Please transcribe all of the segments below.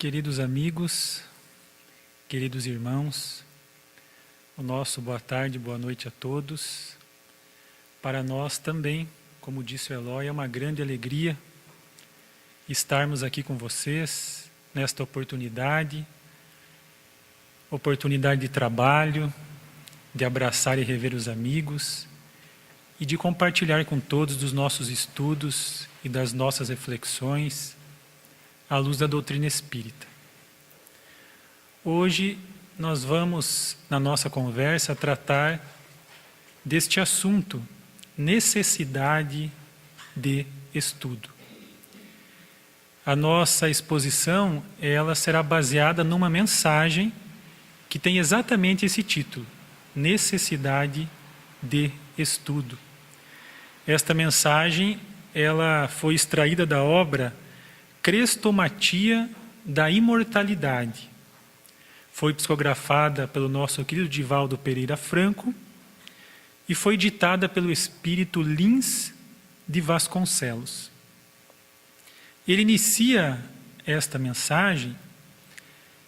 Queridos amigos, queridos irmãos, o nosso boa tarde, boa noite a todos. Para nós também, como disse o Eloy, é uma grande alegria estarmos aqui com vocês nesta oportunidade de trabalho, de abraçar e rever os amigos e de compartilhar com todos dos nossos estudos e das nossas reflexões à luz da doutrina espírita. Hoje nós vamos, na nossa conversa, tratar deste assunto, necessidade de estudo. A nossa exposição, ela será baseada numa mensagem que tem exatamente esse título, necessidade de estudo. Esta mensagem, ela foi extraída da obra Crestomatia da Imortalidade. Foi psicografada pelo nosso querido Divaldo Pereira Franco e foi ditada pelo espírito Lins de Vasconcelos. Ele inicia esta mensagem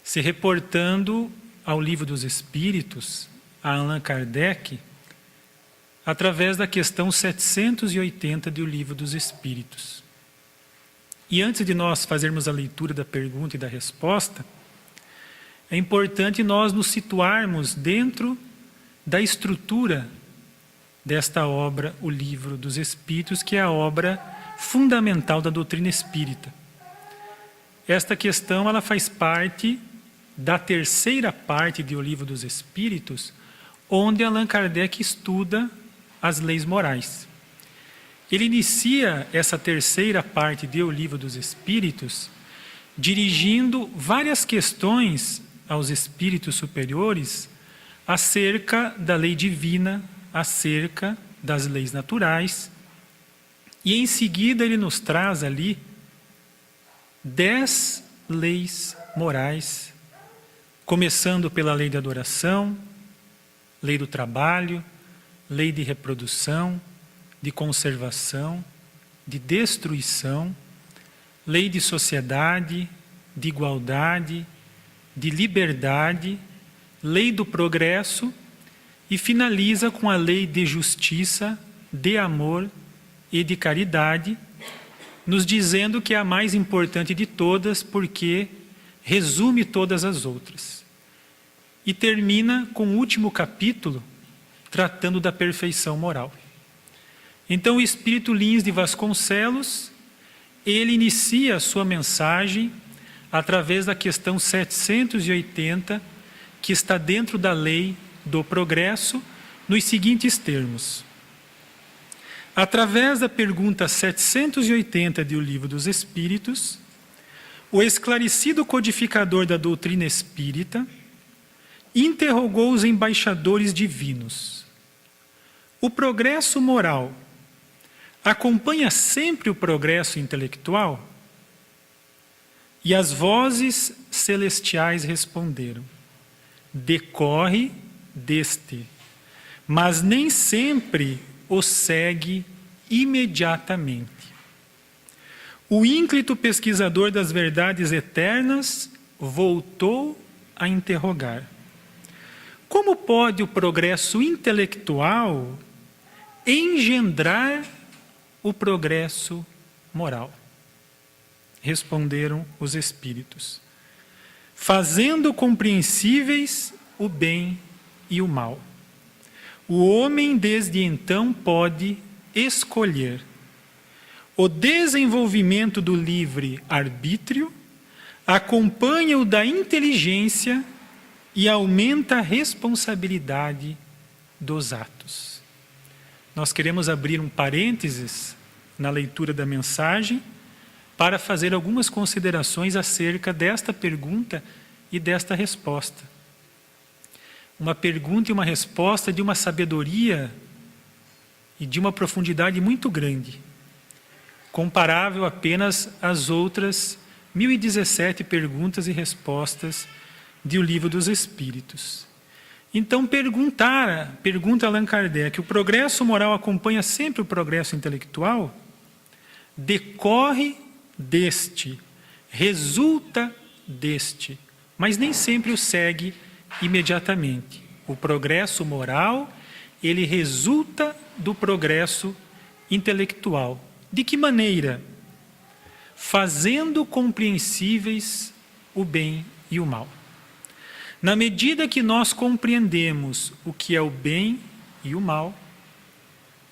se reportando ao Livro dos Espíritos, a Allan Kardec, através da questão 780 do Livro dos Espíritos. E antes de nós fazermos a leitura da pergunta e da resposta, é importante nós nos situarmos dentro da estrutura desta obra, o Livro dos Espíritos, que é a obra fundamental da doutrina espírita. Esta questão ela faz parte da terceira parte do Livro dos Espíritos, onde Allan Kardec estuda as leis morais. Ele inicia essa terceira parte do Livro dos Espíritos dirigindo várias questões aos espíritos superiores acerca da lei divina, acerca das leis naturais. E em seguida ele nos traz ali 10 leis morais, começando pela lei de adoração, lei do trabalho, lei de reprodução, de conservação, de destruição, lei de sociedade, de igualdade, de liberdade, lei do progresso e finaliza com a lei de justiça, de amor e de caridade, nos dizendo que é a mais importante de todas porque resume todas as outras. E termina com o último capítulo tratando da perfeição moral. Então o espírito Lins de Vasconcelos, ele inicia a sua mensagem através da questão 780, que está dentro da lei do progresso, nos seguintes termos. Através da pergunta 780 do Livro dos Espíritos, o esclarecido codificador da doutrina espírita interrogou os embaixadores divinos. O progresso moral acompanha sempre o progresso intelectual? E as vozes celestiais responderam: decorre deste, mas nem sempre o segue imediatamente. O ínclito pesquisador das verdades eternas voltou a interrogar: como pode o progresso intelectual engendrar o progresso moral? Responderam os espíritos: fazendo compreensíveis o bem e o mal. O homem desde então pode escolher. O desenvolvimento do livre arbítrio acompanha o da inteligência e aumenta a responsabilidade dos atos. Nós queremos abrir um parênteses na leitura da mensagem para fazer algumas considerações acerca desta pergunta e desta resposta. Uma pergunta e uma resposta de uma sabedoria e de uma profundidade muito grande, comparável apenas às outras 1017 perguntas e respostas do Livro dos Espíritos. Então pergunta Allan Kardec: o progresso moral acompanha sempre o progresso intelectual? Decorre deste, resulta deste, mas nem sempre o segue imediatamente. O progresso moral, ele resulta do progresso intelectual. De que maneira? Fazendo compreensíveis o bem e o mal. Na medida que nós compreendemos o que é o bem e o mal,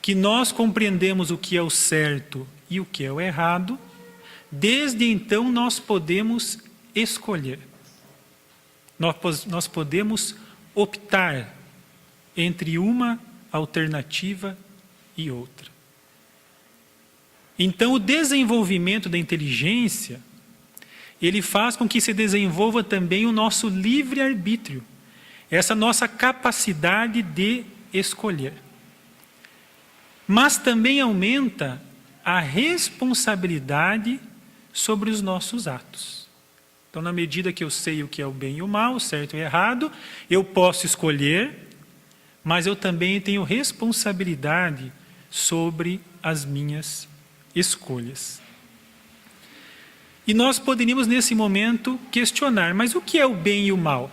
que nós compreendemos o que é o certo e o que é o errado, desde então nós podemos escolher. Nós podemos optar entre uma alternativa e outra. Então, o desenvolvimento da inteligência, ele faz com que se desenvolva também o nosso livre-arbítrio, essa nossa capacidade de escolher. Mas também aumenta a responsabilidade sobre os nossos atos. Então, na medida que eu sei o que é o bem e o mal, o certo e o errado, eu posso escolher, mas eu também tenho responsabilidade sobre as minhas escolhas. E nós poderíamos, nesse momento, questionar, mas o que é o bem e o mal?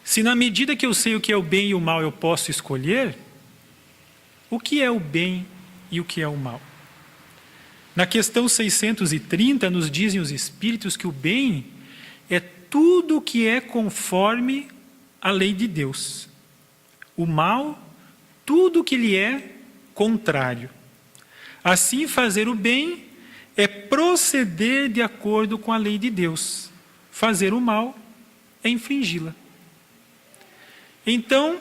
Se na medida que eu sei o que é o bem e o mal eu posso escolher, o que é o bem e o que é o mal? Na questão 630, nos dizem os Espíritos que o bem é tudo o que é conforme a lei de Deus. O mal, tudo o que lhe é contrário. Assim, fazer o bem é proceder de acordo com a lei de Deus. Fazer o mal é infringi-la. Então,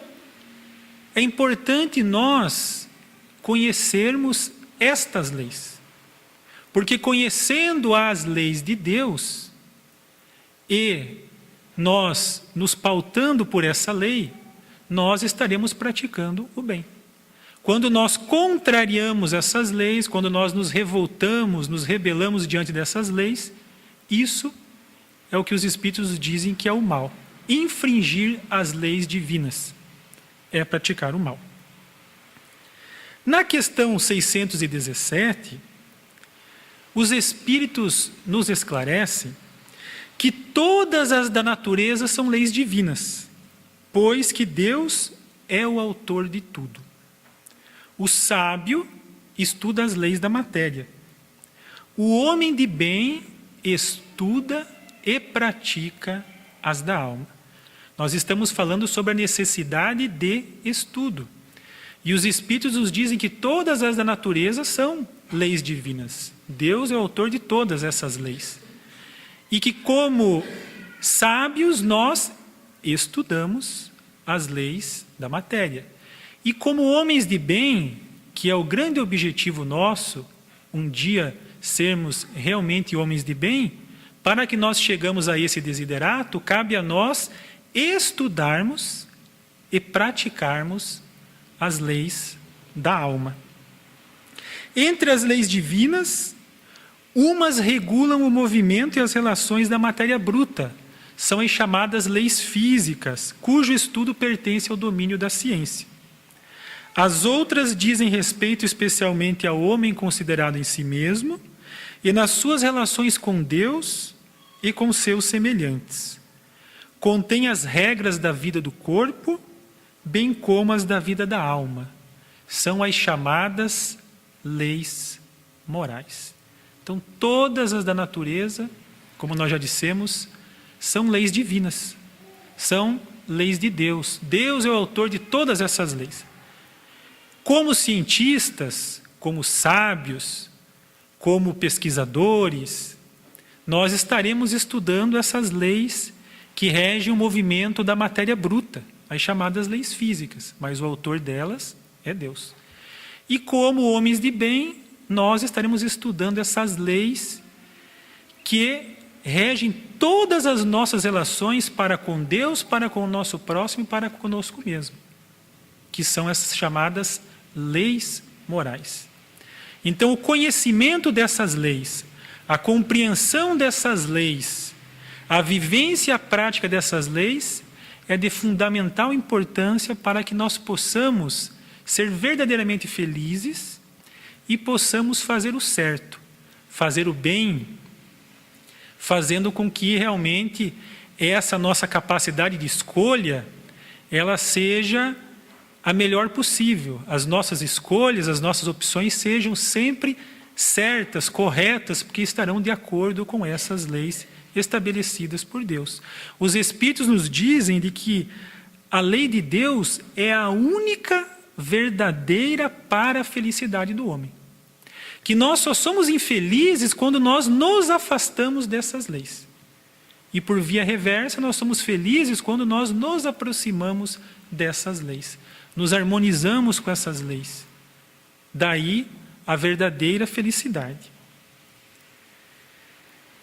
é importante nós conhecermos estas leis. Porque conhecendo as leis de Deus e nós nos pautando por essa lei, nós estaremos praticando o bem. Quando nós contrariamos essas leis, quando nós nos revoltamos, nos rebelamos diante dessas leis, isso é o que os Espíritos dizem que é o mal. Infringir as leis divinas é praticar o mal. Na questão 617, os Espíritos nos esclarecem que todas as da natureza são leis divinas, pois que Deus é o autor de tudo. O sábio estuda as leis da matéria. O homem de bem estuda e pratica as da alma. Nós estamos falando sobre a necessidade de estudo. E os Espíritos nos dizem que todas as da natureza são leis divinas. Deus é o autor de todas essas leis. E que como sábios nós estudamos as leis da matéria. E como homens de bem, que é o grande objetivo nosso, um dia sermos realmente homens de bem, para que nós chegamos a esse desiderato, cabe a nós estudarmos e praticarmos as leis da alma. Entre as leis divinas, umas regulam o movimento e as relações da matéria bruta. São as chamadas leis físicas, cujo estudo pertence ao domínio da ciência. As outras dizem respeito especialmente ao homem considerado em si mesmo e nas suas relações com Deus e com seus semelhantes. Contém as regras da vida do corpo, bem como as da vida da alma. São as chamadas leis morais. Então, todas as da natureza, como nós já dissemos, são leis divinas. São leis de Deus. Deus é o autor de todas essas leis. Como cientistas, como sábios, como pesquisadores, nós estaremos estudando essas leis que regem o movimento da matéria bruta, as chamadas leis físicas, mas o autor delas é Deus. E como homens de bem, nós estaremos estudando essas leis que regem todas as nossas relações para com Deus, para com o nosso próximo e para conosco mesmo, que são essas chamadas leis morais. Então, o conhecimento dessas leis, a compreensão dessas leis, a vivência e a prática dessas leis é de fundamental importância para que nós possamos ser verdadeiramente felizes e possamos fazer o certo, fazer o bem, fazendo com que realmente essa nossa capacidade de escolha, ela seja a melhor possível. As nossas escolhas, as nossas opções sejam sempre certas, corretas, porque estarão de acordo com essas leis estabelecidas por Deus. Os Espíritos nos dizem de que a lei de Deus é a única verdadeira para a felicidade do homem. Que nós só somos infelizes quando nós nos afastamos dessas leis. E por via reversa, nós somos felizes quando nós nos aproximamos dessas leis. Nos harmonizamos com essas leis. Daí a verdadeira felicidade.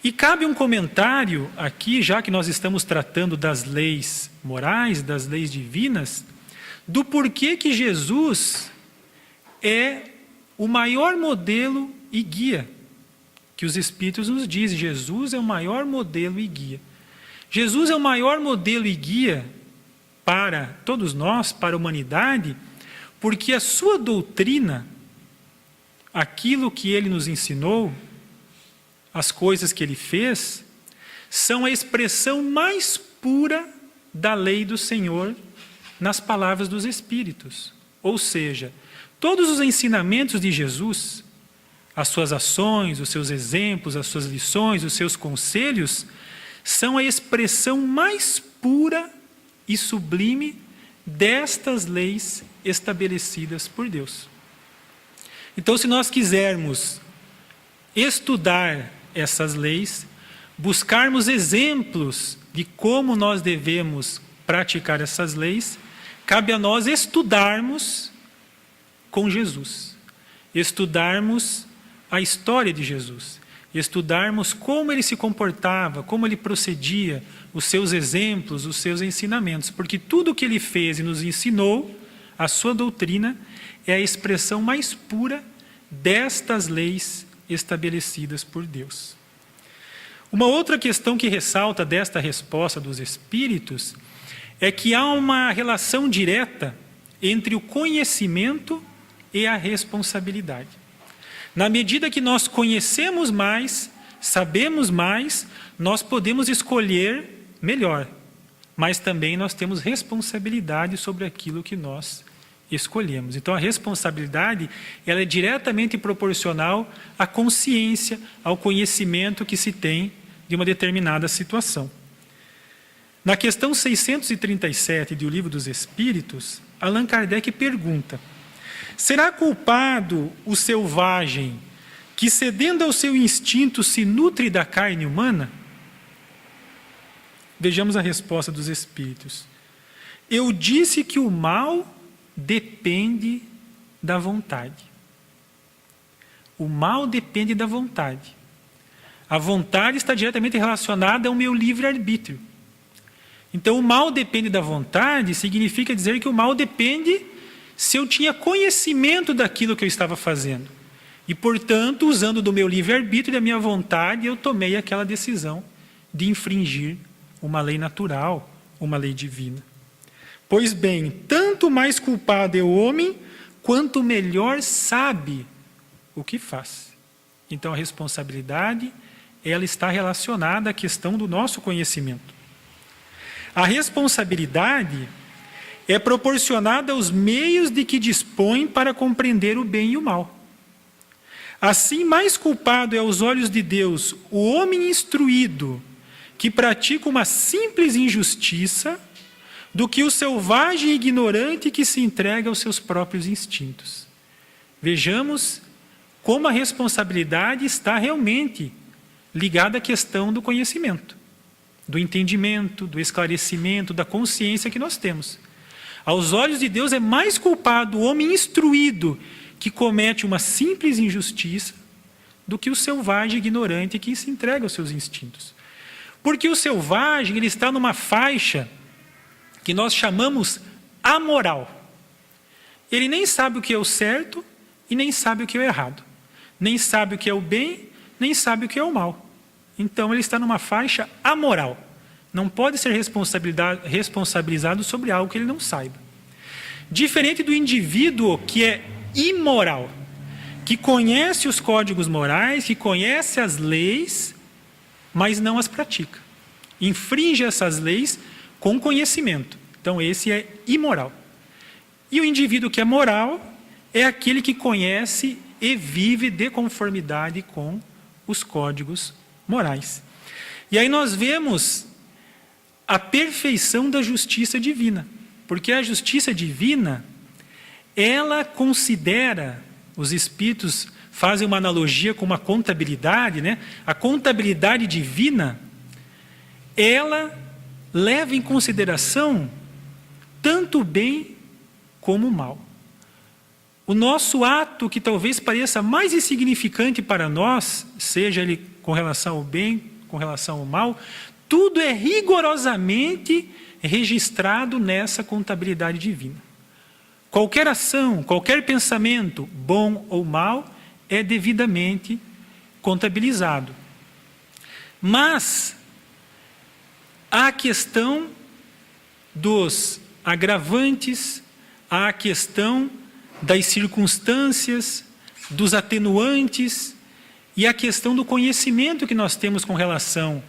E cabe um comentário aqui, já que nós estamos tratando das leis morais, das leis divinas, do porquê que Jesus é o maior modelo e guia, que os Espíritos nos dizem. Jesus é o maior modelo e guia. Jesus é o maior modelo e guia para todos nós, para a humanidade, porque a sua doutrina, aquilo que ele nos ensinou, as coisas que ele fez, são a expressão mais pura da lei do Senhor nas palavras dos Espíritos. Ou seja, todos os ensinamentos de Jesus, as suas ações, os seus exemplos, as suas lições, os seus conselhos, são a expressão mais pura e sublime destas leis estabelecidas por Deus. Então, se nós quisermos estudar essas leis, buscarmos exemplos de como nós devemos praticar essas leis, cabe a nós estudarmos com Jesus, estudarmos a história de Jesus, estudarmos como ele se comportava, como ele procedia, os seus exemplos, os seus ensinamentos, porque tudo o que ele fez e nos ensinou, a sua doutrina, é a expressão mais pura destas leis estabelecidas por Deus. Uma outra questão que ressalta desta resposta dos Espíritos é que há uma relação direta entre o conhecimento e a responsabilidade. Na medida que nós conhecemos mais, sabemos mais, nós podemos escolher melhor, mas também nós temos responsabilidade sobre aquilo que nós escolhemos. Então a responsabilidade, ela é diretamente proporcional à consciência, ao conhecimento que se tem de uma determinada situação. Na questão 637 do Livro dos Espíritos, Allan Kardec pergunta: será culpado o selvagem que, cedendo ao seu instinto, se nutre da carne humana? Vejamos a resposta dos Espíritos. Eu disse que o mal depende da vontade. O mal depende da vontade. A vontade está diretamente relacionada ao meu livre-arbítrio. Então, o mal depende da vontade significa dizer que o mal depende se eu tinha conhecimento daquilo que eu estava fazendo. E, portanto, usando do meu livre-arbítrio e da minha vontade, eu tomei aquela decisão de infringir uma lei natural, uma lei divina. Pois bem, tanto mais culpado é o homem, quanto melhor sabe o que faz. Então, a responsabilidade, ela está relacionada à questão do nosso conhecimento. A responsabilidade é proporcionada aos meios de que dispõe para compreender o bem e o mal. Assim, mais culpado é aos olhos de Deus o homem instruído que pratica uma simples injustiça do que o selvagem e ignorante que se entrega aos seus próprios instintos. Vejamos como a responsabilidade está realmente ligada à questão do conhecimento, do entendimento, do esclarecimento, da consciência que nós temos. Aos olhos de Deus é mais culpado o homem instruído que comete uma simples injustiça do que o selvagem ignorante que se entrega aos seus instintos. Porque o selvagem, ele está numa faixa que nós chamamos amoral. Ele nem sabe o que é o certo e nem sabe o que é o errado. Nem sabe o que é o bem, nem sabe o que é o mal. Então ele está numa faixa amoral. Não pode ser responsabilizado sobre algo que ele não saiba. Diferente do indivíduo que é imoral, que conhece os códigos morais, que conhece as leis, mas não as pratica. Infringe essas leis com conhecimento. Então esse é imoral. E o indivíduo que é moral é aquele que conhece e vive de conformidade com os códigos morais. E aí nós vemos a perfeição da justiça divina. Porque a justiça divina, ela considera, os espíritos fazem uma analogia com uma contabilidade, né? A contabilidade divina, ela leva em consideração tanto o bem como o mal. O nosso ato, que talvez pareça mais insignificante para nós, seja ele com relação ao bem, com relação ao mal, tudo é rigorosamente registrado nessa contabilidade divina. Qualquer ação, qualquer pensamento, bom ou mal, é devidamente contabilizado. Mas há a questão dos agravantes, há a questão das circunstâncias, dos atenuantes e a questão do conhecimento que nós temos com relação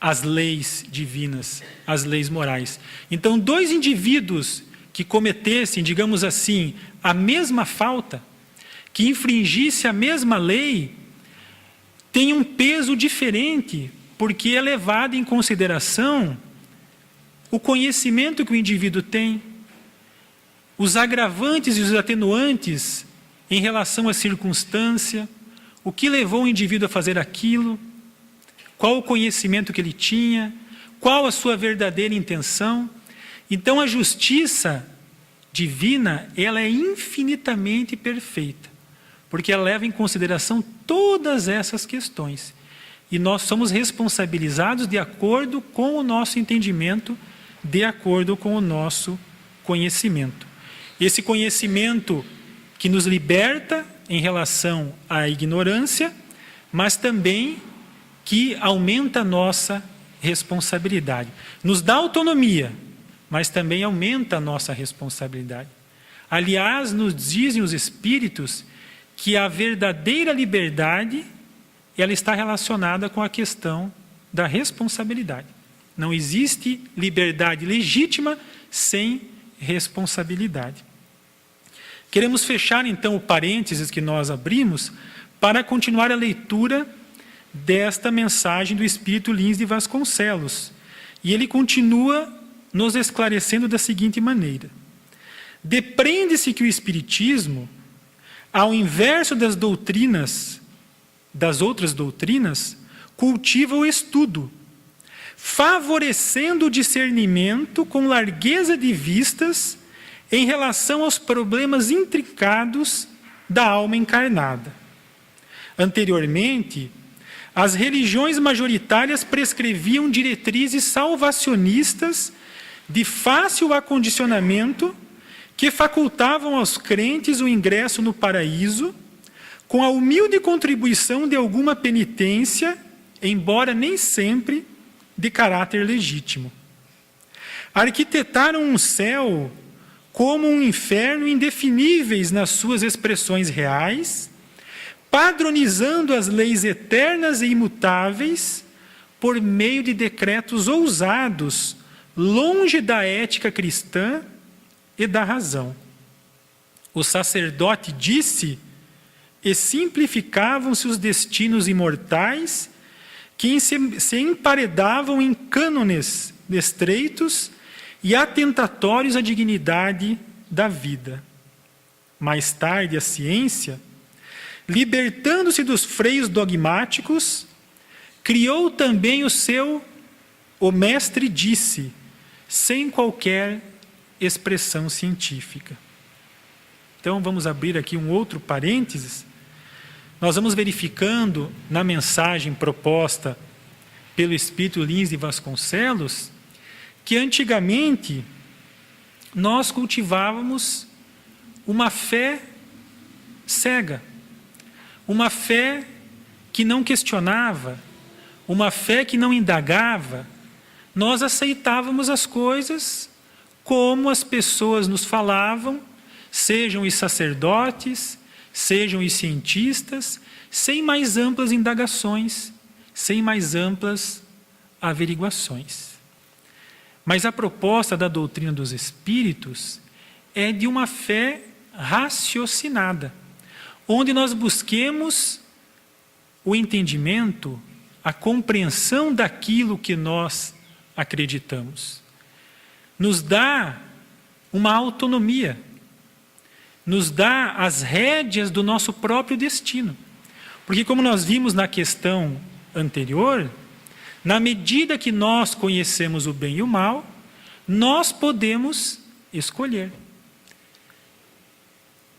às leis divinas, às leis morais. Então, dois indivíduos que cometessem, digamos assim, a mesma falta, que infringisse a mesma lei, têm um peso diferente, porque é levado em consideração o conhecimento que o indivíduo tem, os agravantes e os atenuantes em relação à circunstância, o que levou o indivíduo a fazer aquilo, qual o conhecimento que ele tinha, qual a sua verdadeira intenção. Então a justiça divina, ela é infinitamente perfeita, porque ela leva em consideração todas essas questões. E nós somos responsabilizados de acordo com o nosso entendimento, de acordo com o nosso conhecimento. Esse conhecimento que nos liberta em relação à ignorância, mas também que aumenta a nossa responsabilidade. Nos dá autonomia, mas também aumenta a nossa responsabilidade. Aliás, nos dizem os espíritos que a verdadeira liberdade, ela está relacionada com a questão da responsabilidade. Não existe liberdade legítima sem responsabilidade. Queremos fechar então o parênteses que nós abrimos para continuar a leitura desta mensagem do Espírito Lins de Vasconcelos. E ele continua nos esclarecendo da seguinte maneira: depreende-se que o Espiritismo, ao inverso das doutrinas, das outras doutrinas, cultiva o estudo, favorecendo o discernimento com largueza de vistas em relação aos problemas intrincados da alma encarnada. Anteriormente, as religiões majoritárias prescreviam diretrizes salvacionistas de fácil acondicionamento que facultavam aos crentes o ingresso no paraíso com a humilde contribuição de alguma penitência, embora nem sempre de caráter legítimo. Arquitetaram um céu como um inferno indefiníveis nas suas expressões reais, padronizando as leis eternas e imutáveis por meio de decretos ousados, longe da ética cristã e da razão. O sacerdote disse, e simplificavam-se os destinos imortais, que se emparedavam em cânones estreitos e atentatórios à dignidade da vida. Mais tarde, a ciência, libertando-se dos freios dogmáticos, criou também o mestre disse, sem qualquer expressão científica. Então, vamos abrir aqui um outro parênteses. Nós vamos verificando na mensagem proposta pelo Espírito Lins de Vasconcelos, que antigamente nós cultivávamos uma fé cega, uma fé que não questionava, uma fé que não indagava. Nós aceitávamos as coisas como as pessoas nos falavam, sejam os sacerdotes, sejam os cientistas, sem mais amplas indagações, sem mais amplas averiguações. Mas a proposta da doutrina dos Espíritos é de uma fé raciocinada, onde nós busquemos o entendimento, a compreensão daquilo que nós acreditamos. Nos dá uma autonomia, nos dá as rédeas do nosso próprio destino. Porque, como nós vimos na questão anterior, na medida que nós conhecemos o bem e o mal, nós podemos escolher.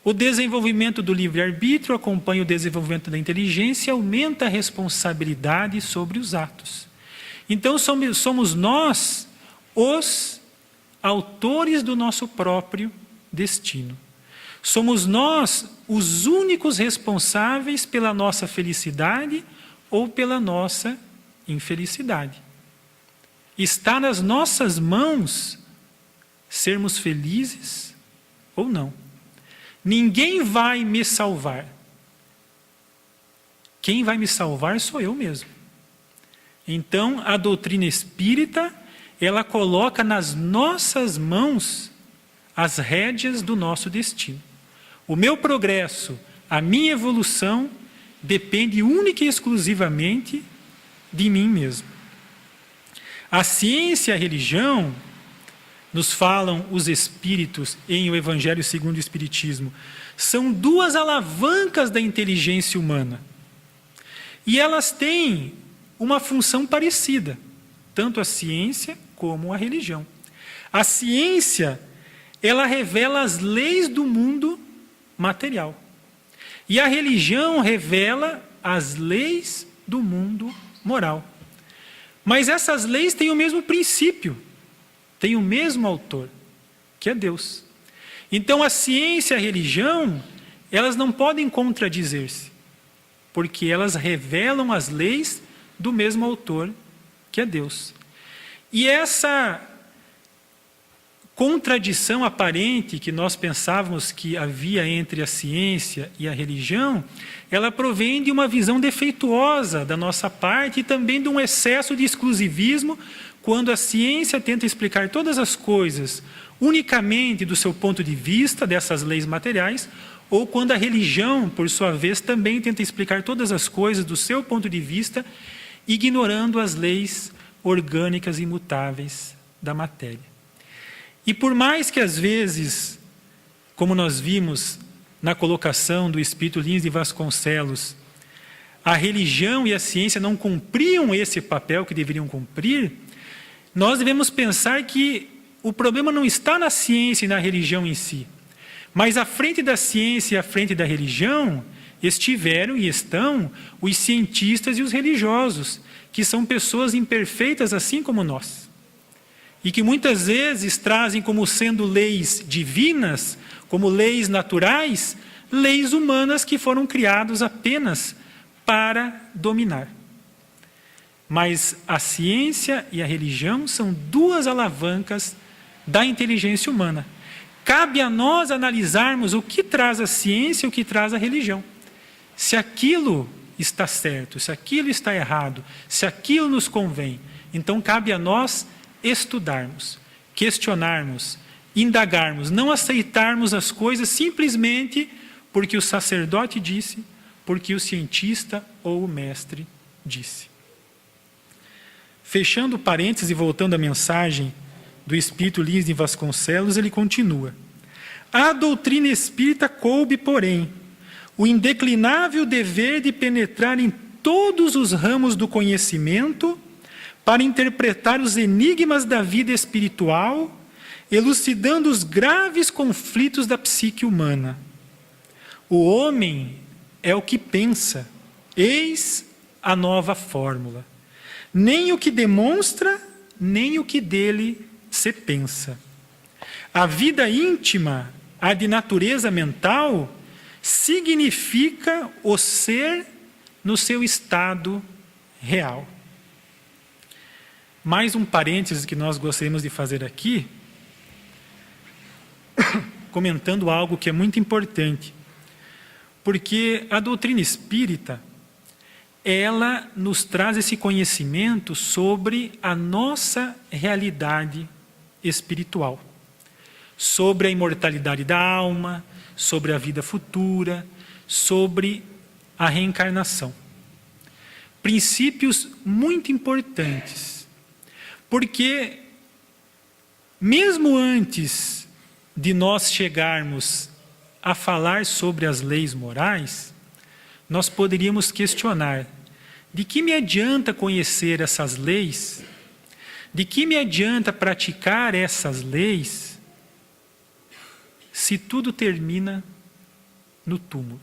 O desenvolvimento do livre-arbítrio acompanha o desenvolvimento da inteligência e aumenta a responsabilidade sobre os atos. Então, somos nós os autores do nosso próprio destino. Somos nós os únicos responsáveis pela nossa felicidade ou pela nossa infelicidade. Está nas nossas mãos sermos felizes ou não. Ninguém vai me salvar. Quem vai me salvar sou eu mesmo. Então, a doutrina espírita, ela coloca nas nossas mãos as rédeas do nosso destino. O meu progresso, a minha evolução, depende única e exclusivamente de mim mesmo. A ciência e a religião, nos falam os Espíritos em O Evangelho segundo o Espiritismo, são duas alavancas da inteligência humana. E elas têm uma função parecida, tanto a ciência como a religião. A ciência, ela revela as leis do mundo material. E a religião revela as leis do mundo moral. Mas essas leis têm o mesmo princípio, têm o mesmo autor, que é Deus. Então a ciência e a religião, elas não podem contradizer-se, porque elas revelam as leis do mesmo autor, que é Deus. E essa contradição aparente que nós pensávamos que havia entre a ciência e a religião, ela provém de uma visão defeituosa da nossa parte e também de um excesso de exclusivismo, quando a ciência tenta explicar todas as coisas unicamente do seu ponto de vista, dessas leis materiais, ou quando a religião, por sua vez, também tenta explicar todas as coisas do seu ponto de vista, ignorando as leis orgânicas e imutáveis da matéria. E por mais que às vezes, como nós vimos na colocação do Espírito Lins de Vasconcelos, a religião e a ciência não cumpriam esse papel que deveriam cumprir, nós devemos pensar que o problema não está na ciência e na religião em si, mas à frente da ciência e à frente da religião estiveram e estão os cientistas e os religiosos, que são pessoas imperfeitas assim como nós. E que muitas vezes trazem como sendo leis divinas, como leis naturais, leis humanas que foram criadas apenas para dominar. Mas a ciência e a religião são duas alavancas da inteligência humana. Cabe a nós analisarmos o que traz a ciência e o que traz a religião. Se aquilo está certo, se aquilo está errado, se aquilo nos convém, então cabe a nós estudarmos, questionarmos, indagarmos, não aceitarmos as coisas simplesmente porque o sacerdote disse, porque o cientista ou o mestre disse. Fechando parênteses e voltando à mensagem do Espírito Lins de Vasconcelos, ele continua. A doutrina espírita coube, porém, o indeclinável dever de penetrar em todos os ramos do conhecimento para interpretar os enigmas da vida espiritual, elucidando os graves conflitos da psique humana. O homem é o que pensa, eis a nova fórmula. Nem o que demonstra, nem o que dele se pensa. A vida íntima, a de natureza mental, significa o ser no seu estado real. Mais um parênteses que nós gostaríamos de fazer aqui, comentando algo que é muito importante, porque a doutrina espírita, ela nos traz esse conhecimento sobre a nossa realidade espiritual, sobre a imortalidade da alma, sobre a vida futura, sobre a reencarnação. Princípios muito importantes, porque mesmo antes de nós chegarmos a falar sobre as leis morais, nós poderíamos questionar: de que me adianta conhecer essas leis? De que me adianta praticar essas leis se tudo termina no túmulo?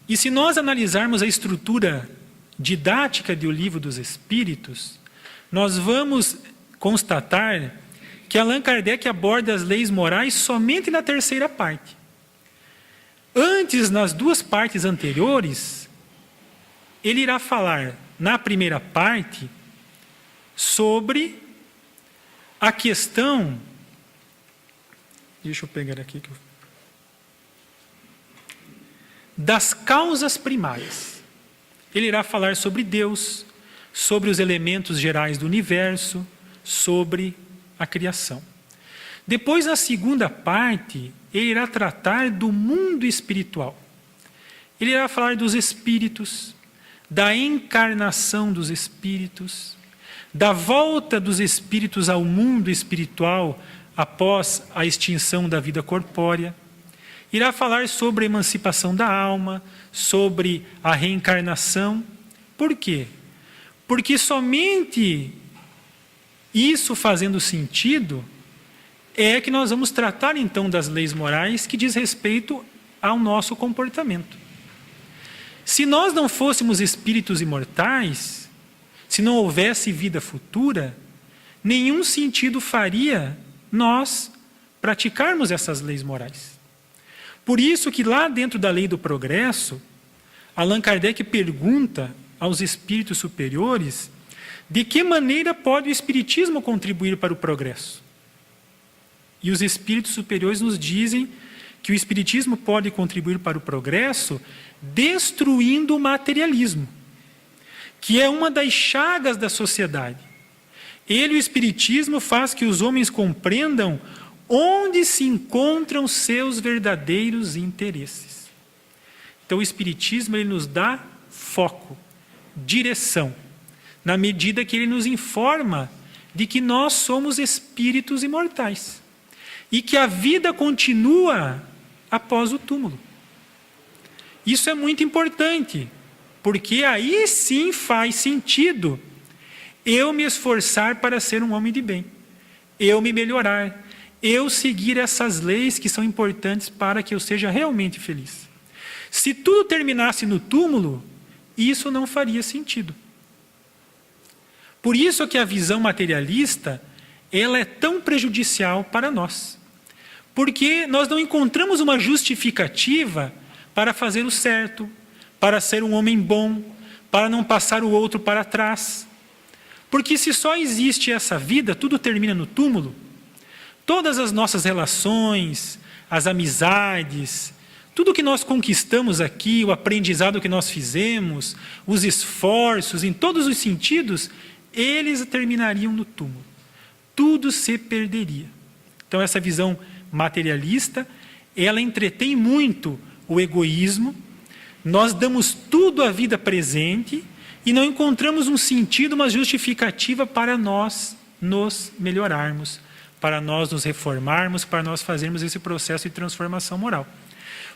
E se nós analisarmos a estrutura didática do Livro dos Espíritos, nós vamos constatar que Allan Kardec aborda as leis morais somente na terceira parte. Antes, nas duas partes anteriores, ele irá falar, na primeira parte, sobre a questão... Deixa eu pegar aqui. Das causas primárias. Ele irá falar sobre Deus, sobre os elementos gerais do universo, sobre a criação. Depois, na segunda parte, ele irá tratar do mundo espiritual. Ele irá falar dos espíritos, da encarnação dos espíritos, da volta dos espíritos ao mundo espiritual após a extinção da vida corpórea. Irá falar sobre a emancipação da alma, sobre a reencarnação. Por quê? Porque somente isso fazendo sentido é que nós vamos tratar então das leis morais que diz respeito ao nosso comportamento. Se nós não fôssemos espíritos imortais, se não houvesse vida futura, nenhum sentido faria nós praticarmos essas leis morais. Por isso que lá dentro da lei do progresso, Allan Kardec pergunta aos espíritos superiores de que maneira pode o espiritismo contribuir para o progresso. E os espíritos superiores nos dizem que o espiritismo pode contribuir para o progresso destruindo o materialismo, que é uma das chagas da sociedade. Ele, o espiritismo, faz que os homens compreendam onde se encontram seus verdadeiros interesses. Então o espiritismo ele nos dá foco, direção, na medida que ele nos informa de que nós somos espíritos imortais e que a vida continua após o túmulo. Isso é muito importante, porque aí sim faz sentido eu me esforçar para ser um homem de bem, eu me melhorar, eu seguir essas leis que são importantes para que eu seja realmente feliz. Se tudo terminasse no túmulo, isso não faria sentido. Por isso que a visão materialista, ela é tão prejudicial para nós. Porque nós não encontramos uma justificativa para fazer o certo, para ser um homem bom, para não passar o outro para trás. Porque se só existe essa vida, tudo termina no túmulo, todas as nossas relações, as amizades, tudo que nós conquistamos aqui, o aprendizado que nós fizemos, os esforços, em todos os sentidos, eles terminariam no túmulo. Tudo se perderia. Então essa visão materialista, ela entretém muito o egoísmo. Nós damos tudo à vida presente e não encontramos um sentido, uma justificativa para nós nos melhorarmos, para nós nos reformarmos, para nós fazermos esse processo de transformação moral.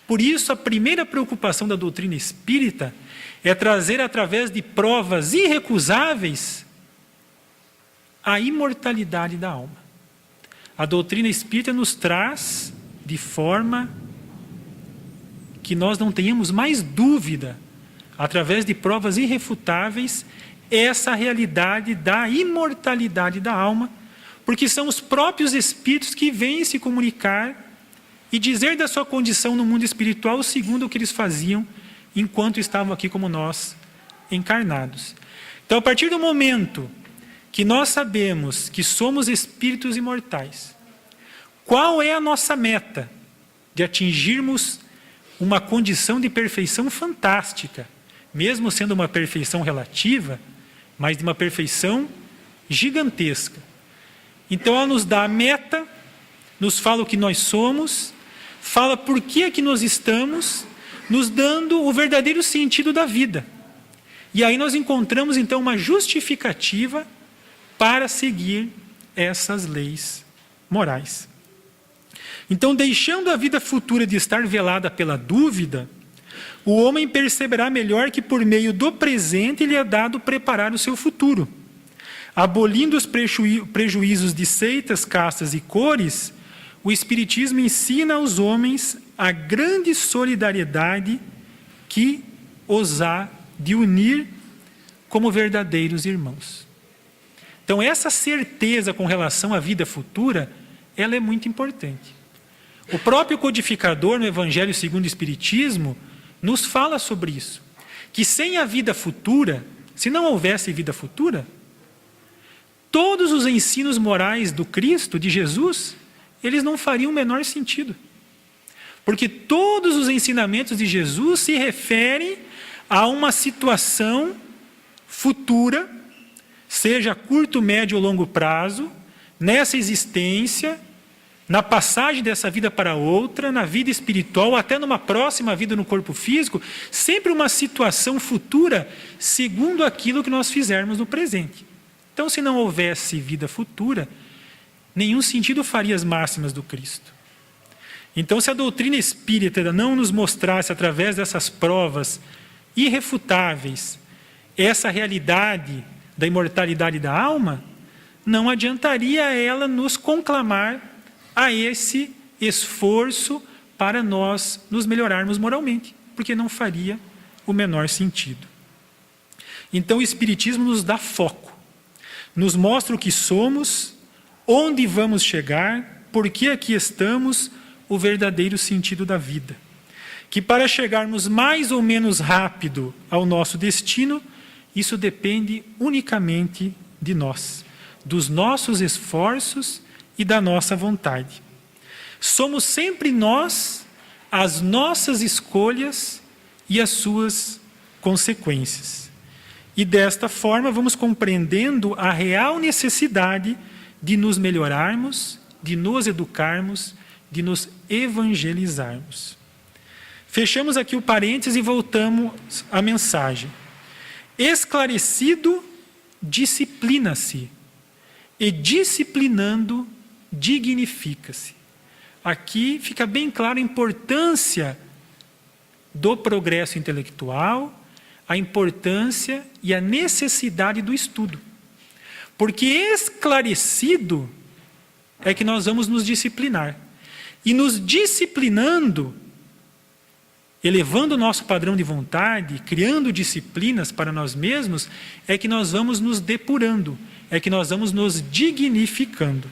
Por isso, a primeira preocupação da doutrina espírita é trazer, através de provas irrecusáveis, a imortalidade da alma. A doutrina espírita nos traz de forma que nós não tenhamos mais dúvida, através de provas irrefutáveis, essa realidade da imortalidade da alma, porque são os próprios espíritos que vêm se comunicar e dizer da sua condição no mundo espiritual segundo o que eles faziam enquanto estavam aqui como nós, encarnados. Então, a partir do momento que nós sabemos que somos espíritos imortais, qual é a nossa meta de atingirmos uma condição de perfeição fantástica, mesmo sendo uma perfeição relativa, mas de uma perfeição gigantesca. Então ela nos dá a meta, nos fala o que nós somos, fala por que é que nós estamos, nos dando o verdadeiro sentido da vida. E aí nós encontramos então uma justificativa para seguir essas leis morais. Então, deixando a vida futura de estar velada pela dúvida, o homem perceberá melhor que por meio do presente lhe é dado preparar o seu futuro. Abolindo os prejuízos de seitas, castas e cores, o Espiritismo ensina aos homens a grande solidariedade que os há de unir como verdadeiros irmãos. Então, essa certeza com relação à vida futura, ela é muito importante. O próprio codificador no Evangelho segundo o Espiritismo nos fala sobre isso. Que sem a vida futura, se não houvesse vida futura, todos os ensinos morais do Cristo, de Jesus, eles não fariam o menor sentido. Porque todos os ensinamentos de Jesus se referem a uma situação futura, seja a curto, médio ou longo prazo, nessa existência, na passagem dessa vida para outra, na vida espiritual, até numa próxima vida no corpo físico, sempre uma situação futura, segundo aquilo que nós fizermos no presente. Então, se não houvesse vida futura, nenhum sentido faria as máximas do Cristo. Então, se a doutrina espírita não nos mostrasse, através dessas provas irrefutáveis, essa realidade da imortalidade da alma, não adiantaria ela nos conclamar a esse esforço para nós nos melhorarmos moralmente, porque não faria o menor sentido. Então o Espiritismo nos dá foco, nos mostra o que somos, onde vamos chegar, por que aqui estamos, o verdadeiro sentido da vida. Que para chegarmos mais ou menos rápido ao nosso destino, isso depende unicamente de nós, dos nossos esforços e da nossa vontade. Somos sempre nós, as nossas escolhas e as suas consequências. E desta forma vamos compreendendo a real necessidade de nos melhorarmos, de nos educarmos, de nos evangelizarmos. Fechamos aqui o parênteses e voltamos à mensagem. Esclarecido, disciplina-se, e disciplinando, dignifica-se. Aqui fica bem clara a importância do progresso intelectual, a importância e a necessidade do estudo. Porque esclarecido é que nós vamos nos disciplinar. E nos disciplinando, elevando o nosso padrão de vontade, criando disciplinas para nós mesmos, é que nós vamos nos depurando, é que nós vamos nos dignificando.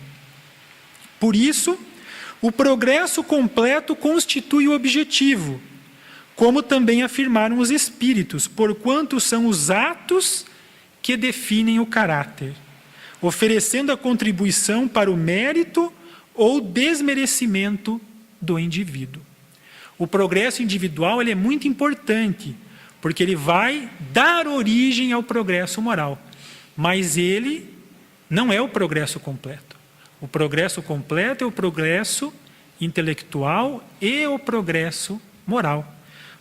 Por isso, o progresso completo constitui o objetivo, como também afirmaram os espíritos, porquanto são os atos que definem o caráter, oferecendo a contribuição para o mérito ou desmerecimento do indivíduo. O progresso individual ele é muito importante, porque ele vai dar origem ao progresso moral, mas ele não é o progresso completo. O progresso completo é o progresso intelectual e o progresso moral,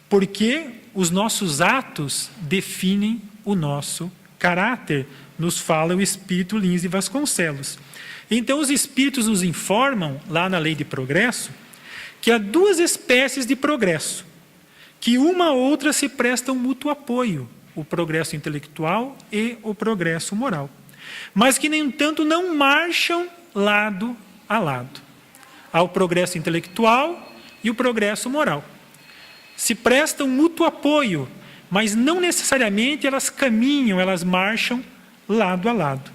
porque os nossos atos definem o nosso caráter, nos fala o Espírito Lins de Vasconcelos. Então os Espíritos nos informam, lá na Lei de Progresso, que há duas espécies de progresso, que uma a outra se prestam mútuo apoio, o progresso intelectual e o progresso moral, mas que, no entanto, não marcham lado a lado. Há o progresso intelectual e o progresso moral. Se prestam mútuo apoio, mas não necessariamente elas caminham, elas marcham lado a lado.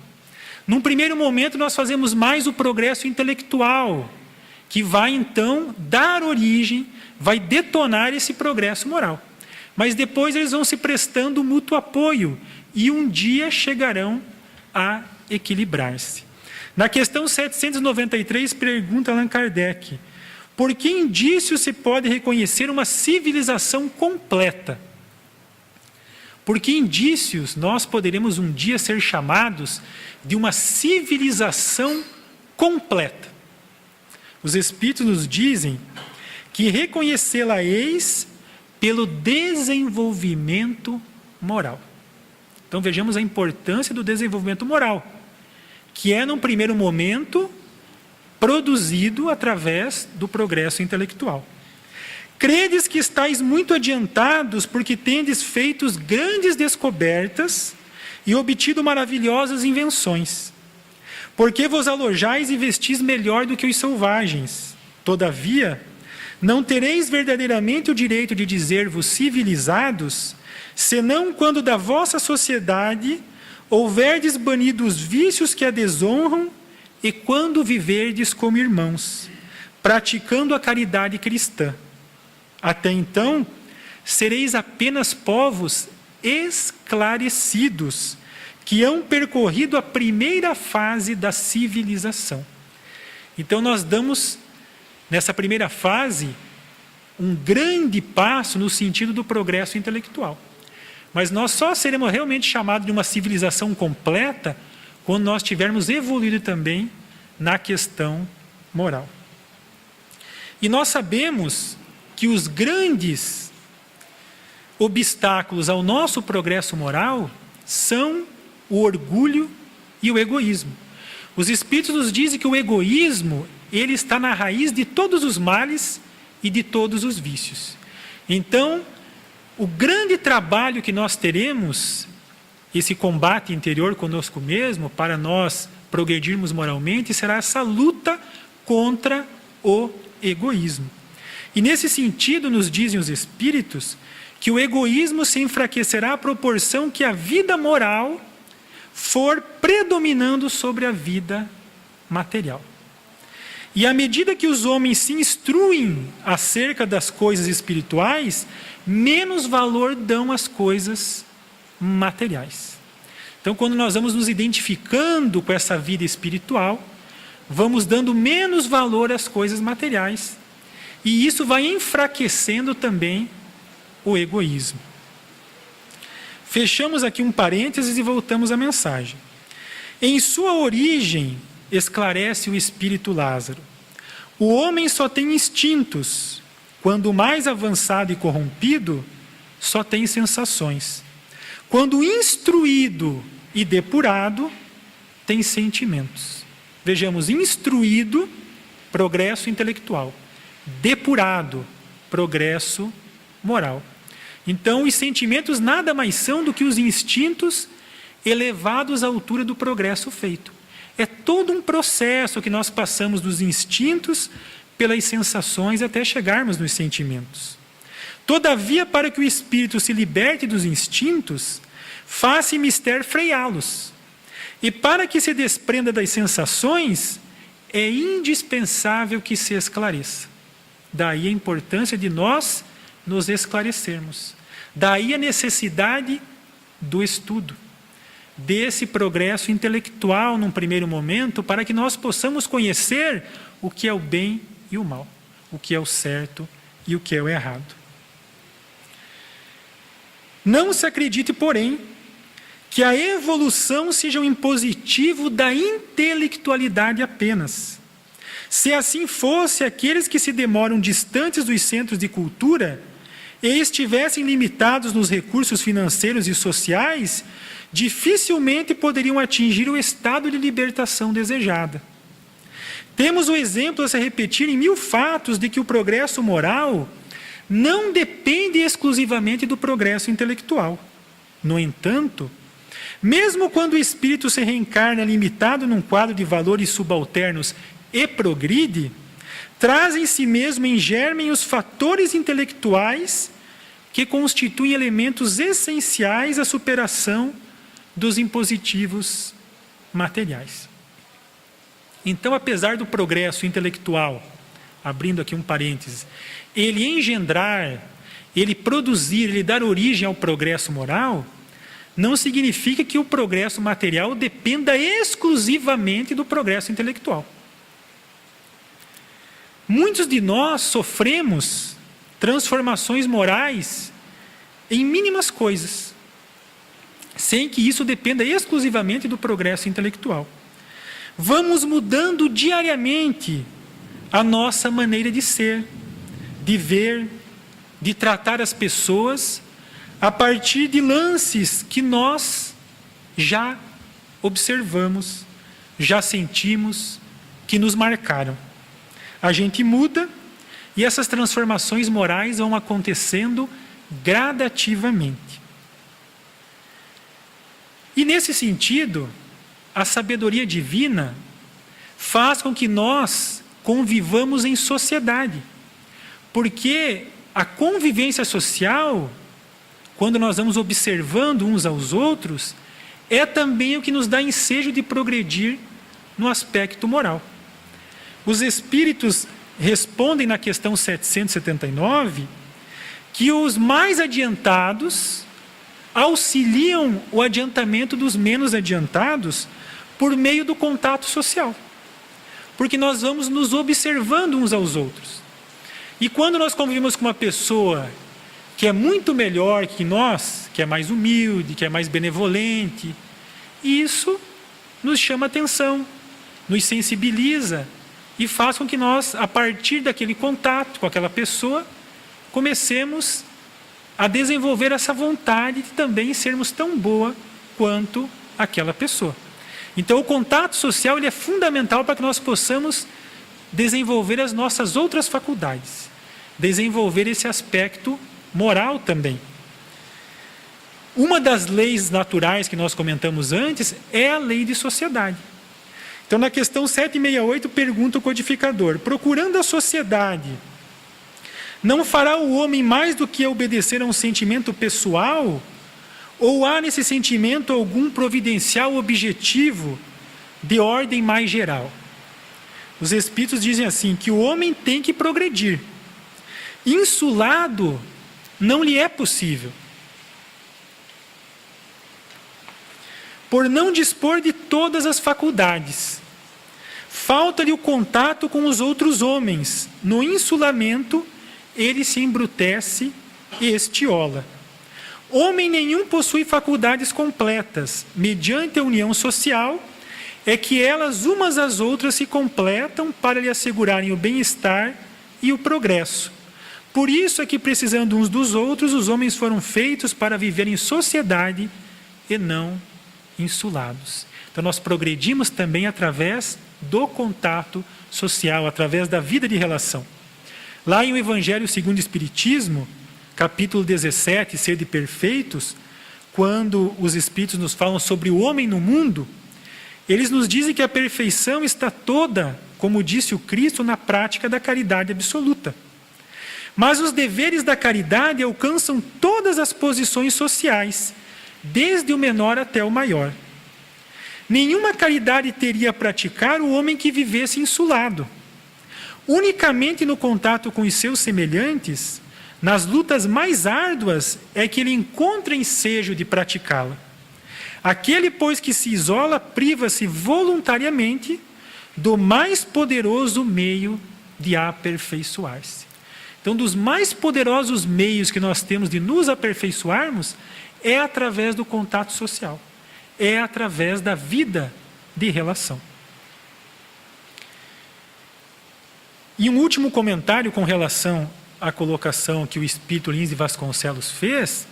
Num primeiro momento, nós fazemos mais o progresso intelectual, que vai, então, dar origem, vai detonar esse progresso moral. Mas depois eles vão se prestando mútuo apoio e um dia chegarão a equilibrar-se. Na questão 793, pergunta Allan Kardec: Por que indícios se pode reconhecer uma civilização completa? Por que indícios nós poderemos um dia ser chamados de uma civilização completa? Os Espíritos nos dizem que reconhecê-la-eis pelo desenvolvimento moral. Então vejamos a importância do desenvolvimento moral, que é, num primeiro momento, produzido através do progresso intelectual. Credes que estáis muito adiantados porque tendes feito grandes descobertas e obtido maravilhosas invenções. Porque vos alojais e vestis melhor do que os selvagens. Todavia, não tereis verdadeiramente o direito de dizer-vos civilizados, senão quando da vossa sociedade houverdes banido os vícios que a desonram e quando viverdes como irmãos, praticando a caridade cristã. Até então, sereis apenas povos esclarecidos, que hão percorrido a primeira fase da civilização. Então nós damos, nessa primeira fase, um grande passo no sentido do progresso intelectual. Mas nós só seremos realmente chamados de uma civilização completa quando nós tivermos evoluído também na questão moral. E nós sabemos que os grandes obstáculos ao nosso progresso moral são o orgulho e o egoísmo. Os Espíritos nos dizem que o egoísmo, ele está na raiz de todos os males e de todos os vícios. Então, o grande trabalho que nós teremos, esse combate interior conosco mesmo, para nós progredirmos moralmente, será essa luta contra o egoísmo. E nesse sentido, nos dizem os Espíritos, que o egoísmo se enfraquecerá à proporção que a vida moral for predominando sobre a vida material. E à medida que os homens se instruem acerca das coisas espirituais, menos valor dão às coisas materiais. Então, quando nós vamos nos identificando com essa vida espiritual, vamos dando menos valor às coisas materiais. E isso vai enfraquecendo também o egoísmo. Fechamos aqui um parênteses e voltamos à mensagem. Em sua origem, esclarece o espírito Lázaro, o homem só tem instintos. Quando mais avançado e corrompido, só tem sensações. Quando instruído e depurado, tem sentimentos. Vejamos, instruído, progresso intelectual. Depurado, progresso moral. Então, os sentimentos nada mais são do que os instintos elevados à altura do progresso feito. É todo um processo que nós passamos dos instintos pelas sensações até chegarmos nos sentimentos. Todavia, para que o espírito se liberte dos instintos, faz-se mister freá-los. E para que se desprenda das sensações, é indispensável que se esclareça. Daí a importância de nós nos esclarecermos. Daí a necessidade do estudo, desse progresso intelectual num primeiro momento, para que nós possamos conhecer o que é o bem e o mal, o que é o certo e o que é o errado. Não se acredite, porém, que a evolução seja um impositivo da intelectualidade apenas. Se assim fosse, aqueles que se demoram distantes dos centros de cultura e estivessem limitados nos recursos financeiros e sociais, dificilmente poderiam atingir o estado de libertação desejada. Temos o exemplo a se repetir em 1000 fatos de que o progresso moral não depende exclusivamente do progresso intelectual. No entanto, mesmo quando o espírito se reencarna limitado num quadro de valores subalternos e progride, traz em si mesmo em germe os fatores intelectuais que constituem elementos essenciais à superação dos impositivos materiais. Então, apesar do progresso intelectual, abrindo aqui um parêntese, ele engendrar, ele produzir, ele dar origem ao progresso moral, não significa que o progresso material dependa exclusivamente do progresso intelectual. Muitos de nós sofremos transformações morais em mínimas coisas, sem que isso dependa exclusivamente do progresso intelectual. Vamos mudando diariamente a nossa maneira de ser, de ver, de tratar as pessoas, a partir de lances que nós já observamos, já sentimos, que nos marcaram. A gente muda e essas transformações morais vão acontecendo gradativamente. E nesse sentido, a sabedoria divina faz com que nós convivamos em sociedade, porque a convivência social, quando nós vamos observando uns aos outros, é também o que nos dá ensejo de progredir no aspecto moral. Os espíritos respondem na questão 779 que os mais adiantados auxiliam o adiantamento dos menos adiantados por meio do contato social. Porque nós vamos nos observando uns aos outros. E quando nós convivemos com uma pessoa que é muito melhor que nós, que é mais humilde, que é mais benevolente, isso nos chama atenção, nos sensibiliza e faz com que nós, a partir daquele contato com aquela pessoa, comecemos a desenvolver essa vontade de também sermos tão boa quanto aquela pessoa. Então, o contato social ele é fundamental para que nós possamos desenvolver as nossas outras faculdades, desenvolver esse aspecto moral também. Uma das leis naturais que nós comentamos antes é a lei de sociedade. Então, na questão 768, pergunta o codificador: procurando a sociedade, não fará o homem mais do que obedecer a um sentimento pessoal? Ou há nesse sentimento algum providencial objetivo de ordem mais geral? Os espíritos dizem assim, que o homem tem que progredir. Insulado não lhe é possível, por não dispor de todas as faculdades. Falta-lhe o contato com os outros homens. No insulamento, ele se embrutece e estiola. Homem nenhum possui faculdades completas. Mediante a união social, é que elas umas às outras se completam para lhe assegurarem o bem-estar e o progresso. Por isso é que, precisando uns dos outros, os homens foram feitos para viver em sociedade e não insulados. Então, nós progredimos também através do contato social, através da vida de relação. Lá em O Evangelho segundo o Espiritismo, capítulo 17, Sede Perfeitos, quando os Espíritos nos falam sobre o homem no mundo, eles nos dizem que a perfeição está toda, como disse o Cristo, na prática da caridade absoluta. Mas os deveres da caridade alcançam todas as posições sociais, desde o menor até o maior. Nenhuma caridade teria a praticar o homem que vivesse insulado. Unicamente no contato com os seus semelhantes, nas lutas mais árduas, é que ele encontra ensejo de praticá-la. Aquele, pois, que se isola, priva-se voluntariamente do mais poderoso meio de aperfeiçoar-se. Então, dos mais poderosos meios que nós temos de nos aperfeiçoarmos é através do contato social, é através da vida de relação. E um último comentário com relação à colocação que o Espírito Lins de Vasconcelos fez,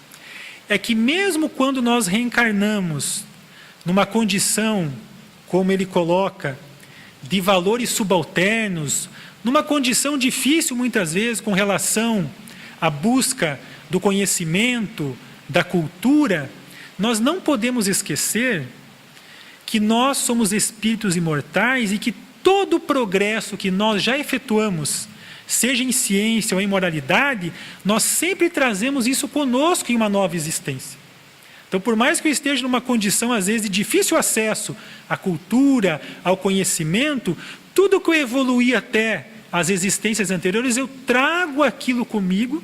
é que mesmo quando nós reencarnamos numa condição, como ele coloca, de valores subalternos, numa condição difícil muitas vezes com relação à busca do conhecimento, da cultura, nós não podemos esquecer que nós somos espíritos imortais e que todo o progresso que nós já efetuamos, seja em ciência ou em moralidade, nós sempre trazemos isso conosco em uma nova existência. Então, por mais que eu esteja numa condição, às vezes, de difícil acesso à cultura, ao conhecimento, tudo que eu evoluí até as existências anteriores, eu trago aquilo comigo,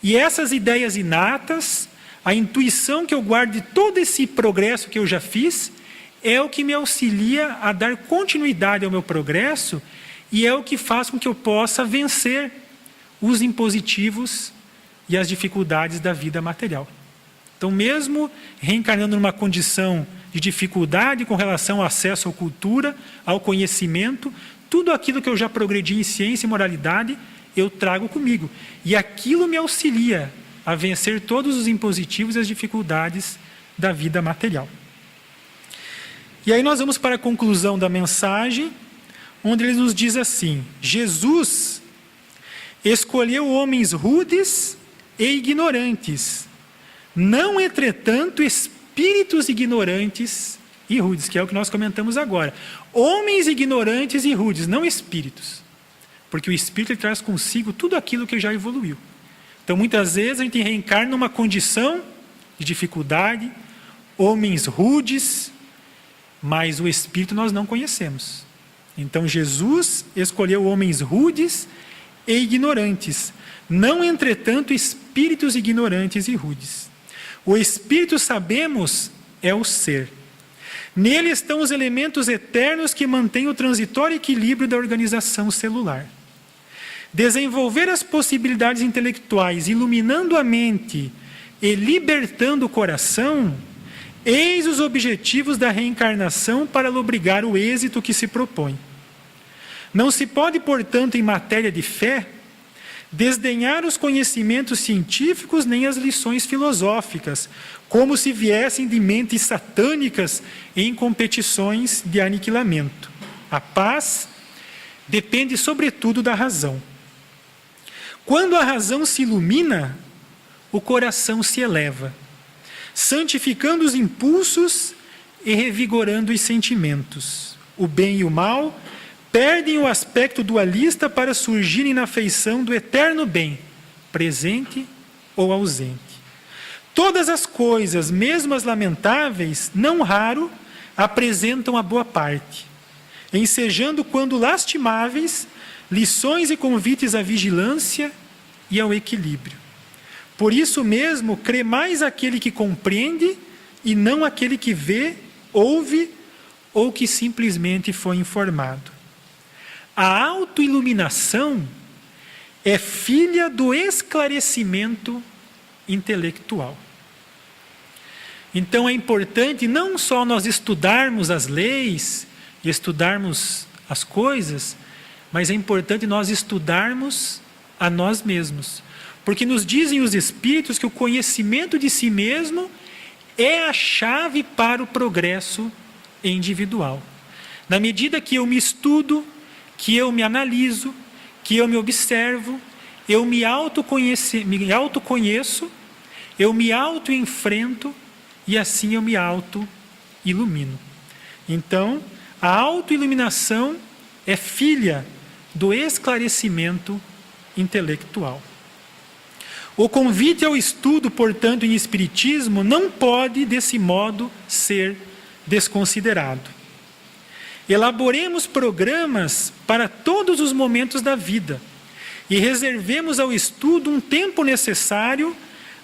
e essas ideias inatas, a intuição que eu guardo de todo esse progresso que eu já fiz, é o que me auxilia a dar continuidade ao meu progresso e é o que faz com que eu possa vencer os impositivos e as dificuldades da vida material. Então, mesmo reencarnando numa condição de dificuldade com relação ao acesso à cultura, ao conhecimento, tudo aquilo que eu já progredi em ciência e moralidade, eu trago comigo. E aquilo me auxilia a vencer todos os impositivos e as dificuldades da vida material. E aí nós vamos para a conclusão da mensagem, onde ele nos diz assim: Jesus escolheu homens rudes e ignorantes, não, entretanto, espíritos ignorantes e rudes, que é o que nós comentamos agora. Homens ignorantes e rudes, não espíritos. Porque o espírito ele traz consigo tudo aquilo que já evoluiu. Então, muitas vezes, a gente reencarna numa condição de dificuldade, homens rudes, mas o espírito nós não conhecemos. Então, Jesus escolheu homens rudes e ignorantes, não, entretanto, espíritos ignorantes e rudes. O espírito, sabemos, é o ser. Nele estão os elementos eternos que mantêm o transitório equilíbrio da organização celular. Desenvolver as possibilidades intelectuais, iluminando a mente e libertando o coração, eis os objetivos da reencarnação para lobrigar o êxito que se propõe. Não se pode, portanto, em matéria de fé, desdenhar os conhecimentos científicos nem as lições filosóficas, como se viessem de mentes satânicas em competições de aniquilamento. A paz depende, sobretudo, da razão. Quando a razão se ilumina, o coração se eleva, santificando os impulsos e revigorando os sentimentos. O bem e o mal perdem o aspecto dualista para surgirem na feição do eterno bem, presente ou ausente. Todas as coisas, mesmo as lamentáveis, não raro, apresentam a boa parte, ensejando, quando lastimáveis, lições e convites à vigilância e ao equilíbrio. Por isso mesmo, crê mais aquele que compreende e não aquele que vê, ouve ou que simplesmente foi informado. A autoiluminação é filha do esclarecimento intelectual. Então é importante não só nós estudarmos as leis, estudarmos as coisas, mas é importante nós estudarmos a nós mesmos. Porque nos dizem os Espíritos que o conhecimento de si mesmo é a chave para o progresso individual. Na medida que eu me estudo, que eu me analiso, que eu me observo, eu me autoconheço, eu me autoenfrento e assim eu me auto-ilumino. Então, a autoiluminação é filha do esclarecimento intelectual. O convite ao estudo, portanto, em Espiritismo não pode, desse modo, ser desconsiderado. Elaboremos programas para todos os momentos da vida e reservemos ao estudo um tempo necessário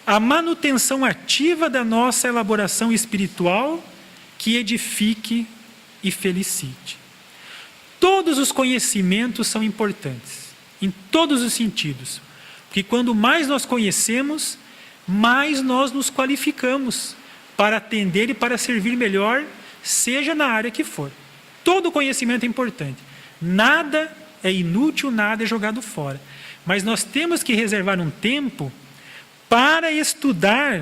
à manutenção ativa da nossa elaboração espiritual que edifique e felicite. Todos os conhecimentos são importantes, em todos os sentidos, porque quando mais nós conhecemos, mais nós nos qualificamos para atender e para servir melhor, seja na área que for. Todo conhecimento é importante. Nada é inútil, nada é jogado fora. Mas nós temos que reservar um tempo para estudar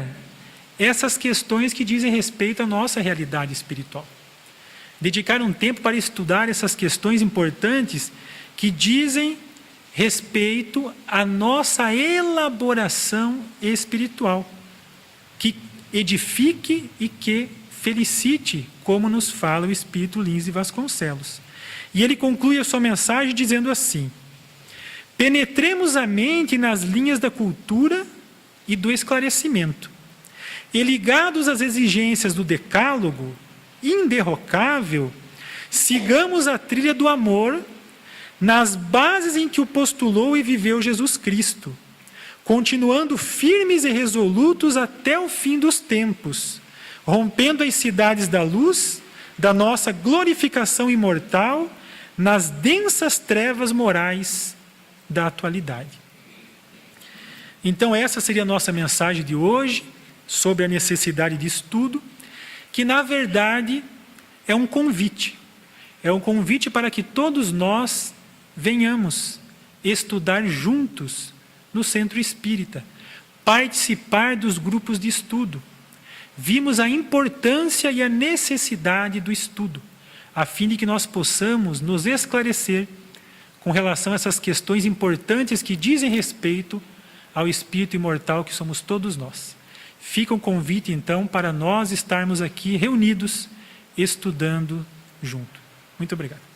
essas questões que dizem respeito à nossa realidade espiritual. Dedicar um tempo para estudar essas questões importantes que dizem respeito à nossa elaboração espiritual, que edifique e que felicite, como nos fala o Espírito Lins de Vasconcelos. E ele conclui a sua mensagem dizendo assim: penetremos a mente nas linhas da cultura e do esclarecimento, e ligados às exigências do decálogo inderrocável, sigamos a trilha do amor nas bases em que o postulou e viveu Jesus Cristo, continuando firmes e resolutos até o fim dos tempos, rompendo as cidades da luz, da nossa glorificação imortal, nas densas trevas morais da atualidade. Então essa seria a nossa mensagem de hoje, sobre a necessidade de estudo, que na verdade é um convite. É um convite para que todos nós venhamos estudar juntos no Centro Espírita, participar dos grupos de estudo. Vimos a importância e a necessidade do estudo, a fim de que nós possamos nos esclarecer com relação a essas questões importantes que dizem respeito ao espírito imortal que somos todos nós. Fica um convite, então, para nós estarmos aqui reunidos, estudando junto. Muito obrigado.